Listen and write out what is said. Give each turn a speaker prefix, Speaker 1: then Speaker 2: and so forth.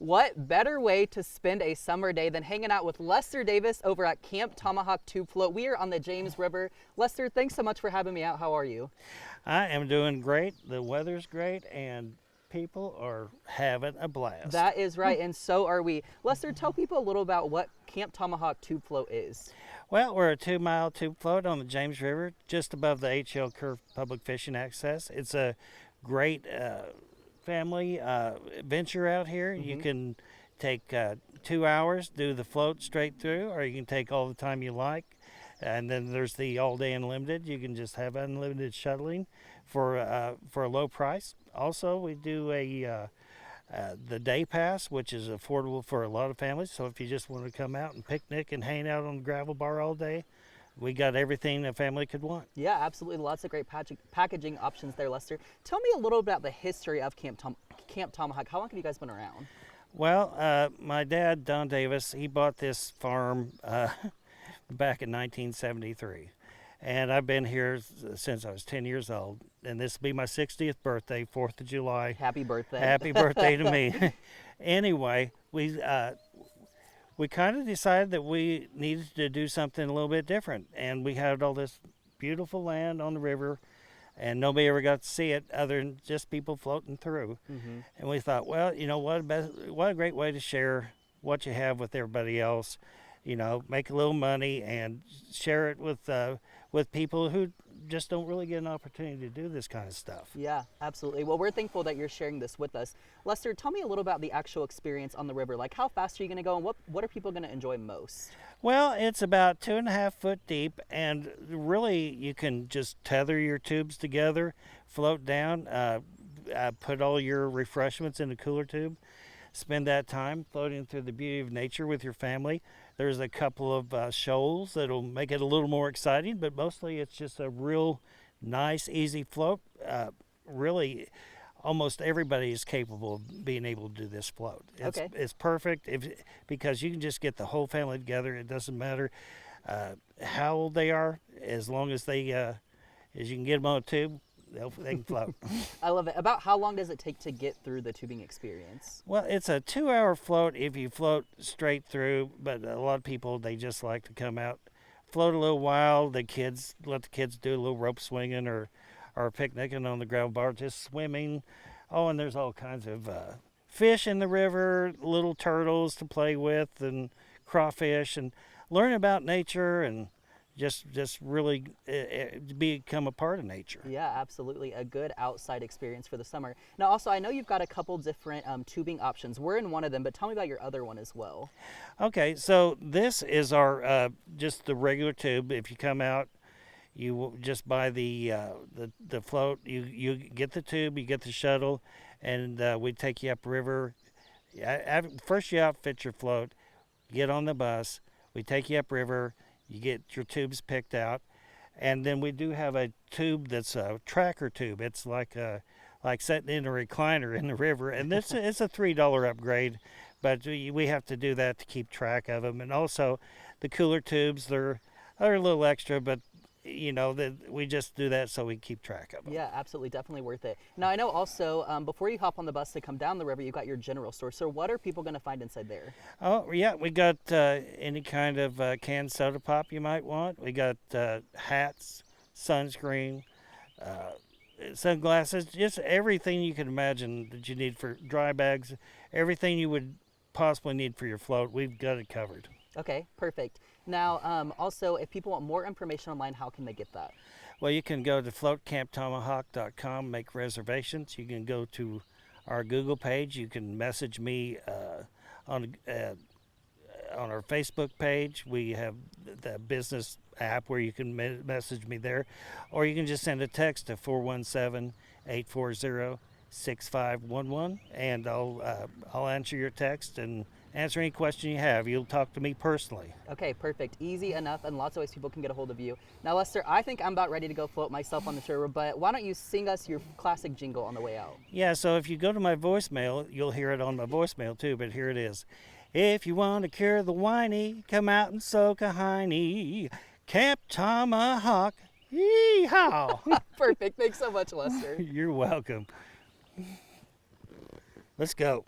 Speaker 1: What better way to spend a summer day than hanging out with Lester Davis over at Camp Tomahawk Tube Float? We are on the James River. Lester, thanks so much for having me out. How are you?
Speaker 2: I am doing great. The weather's great, and people are having a blast.
Speaker 1: That is right, and so are we. Lester, tell people a little about what Camp Tomahawk Tube Float is.
Speaker 2: Well, we're a 2-mile tube float on the James River, just above the H.L. Curve Public Fishing Access. It's a great family venture out here. You can take 2 hours, do the float straight through, or you can take all the time you like. And then there's the all-day unlimited. You can just have unlimited shuttling for a low price. Also, we do the day pass, which is affordable for a lot of families. So if you just want to come out and picnic and hang out on the gravel bar all day, we got everything a family could want.
Speaker 1: Yeah, absolutely. Lots of great packaging options there, Lester. Tell me a little about the history of Camp Tomahawk. How long have you guys been around?
Speaker 2: Well, my dad, Don Davis, he bought this farm back in 1973. And I've been here since I was 10 years old. And this will be my 60th birthday, 4th of July.
Speaker 1: Happy birthday.
Speaker 2: Happy birthday to me. Anyway, we kind of decided that we needed to do something a little bit different. And we had all this beautiful land on the river, and nobody ever got to see it other than just people floating through. And we thought, well, you know, what a great way to share what you have with everybody else. You know, make a little money and share it with people who just don't really get an opportunity to do this kind of stuff.
Speaker 1: Yeah, absolutely. Well, we're thankful that you're sharing this with us. Lester, tell me a little about the actual experience on the river. Like, how fast are you going to go, and what are people going to enjoy most?
Speaker 2: Well, it's about 2.5 foot deep, and really you can just tether your tubes together, float down, put all your refreshments in a cooler tube, spend that time floating through the beauty of nature with your family. There's a couple of shoals that'll make it a little more exciting, but mostly it's just a real nice, easy float. Really, almost everybody is capable of being able to do this float. It's perfect because you can just get the whole family together. It doesn't matter how old they are, as long as as you can get them on a tube, they can float.
Speaker 1: I love it. About how long does it take to get through the tubing experience?
Speaker 2: Well, it's a 2-hour float if you float straight through, but a lot of people, they just like to come out, float a little while. Let the kids do a little rope swinging or picnicking on the gravel bar, just swimming. Oh, and there's all kinds of fish in the river, little turtles to play with, and crawfish, and learn about nature and just really become a part of nature.
Speaker 1: Yeah, absolutely. A good outside experience for the summer. Now, also, I know you've got a couple different tubing options. We're in one of them, but tell me about your other one as well.
Speaker 2: Okay, so this is our just the regular tube. If you come out, you will just buy the float. You get the tube, you get the shuttle, and we take you upriver. First, you outfit your float, get on the bus. We take you upriver. You get your tubes picked out, and then we do have a tube that's a tracker tube. It's like sitting in a recliner in the river, and it's a $3 upgrade, but we have to do that to keep track of them. And also, the cooler tubes, they're a little extra, but you know, we just do that so we keep track of them.
Speaker 1: Yeah, absolutely, definitely worth it. Now, I know also, before you hop on the bus to come down the river, you got your general store. So what are people going to find inside there?
Speaker 2: Oh, yeah, we got any kind of canned soda pop you might want. We got hats, sunscreen, sunglasses, just everything you can imagine that you need for dry bags, everything you would possibly need for your float. We've got it covered.
Speaker 1: Okay, perfect. Now, also, if people want more information online, how can they get that?
Speaker 2: Well, you can go to floatcamptomahawk.com, make reservations. You can go to our Google page. You can message me on our Facebook page. We have the business app where you can message me there, or you can just send a text to 417-840-6511, and I'll answer your text and answer any question you have. You'll talk to me personally.
Speaker 1: Okay, perfect. Easy enough, and lots of ways people can get a hold of you. Now, Lester, I think I'm about ready to go float myself on the river, but why don't you sing us your classic jingle on the way out?
Speaker 2: Yeah, so if you go to my voicemail, you'll hear it on my voicemail too, but here it is. If you want to cure the whiny, come out and soak a hiney. Camp Tomahawk. Yee-haw!
Speaker 1: Perfect. Thanks so much, Lester.
Speaker 2: You're welcome. Let's go.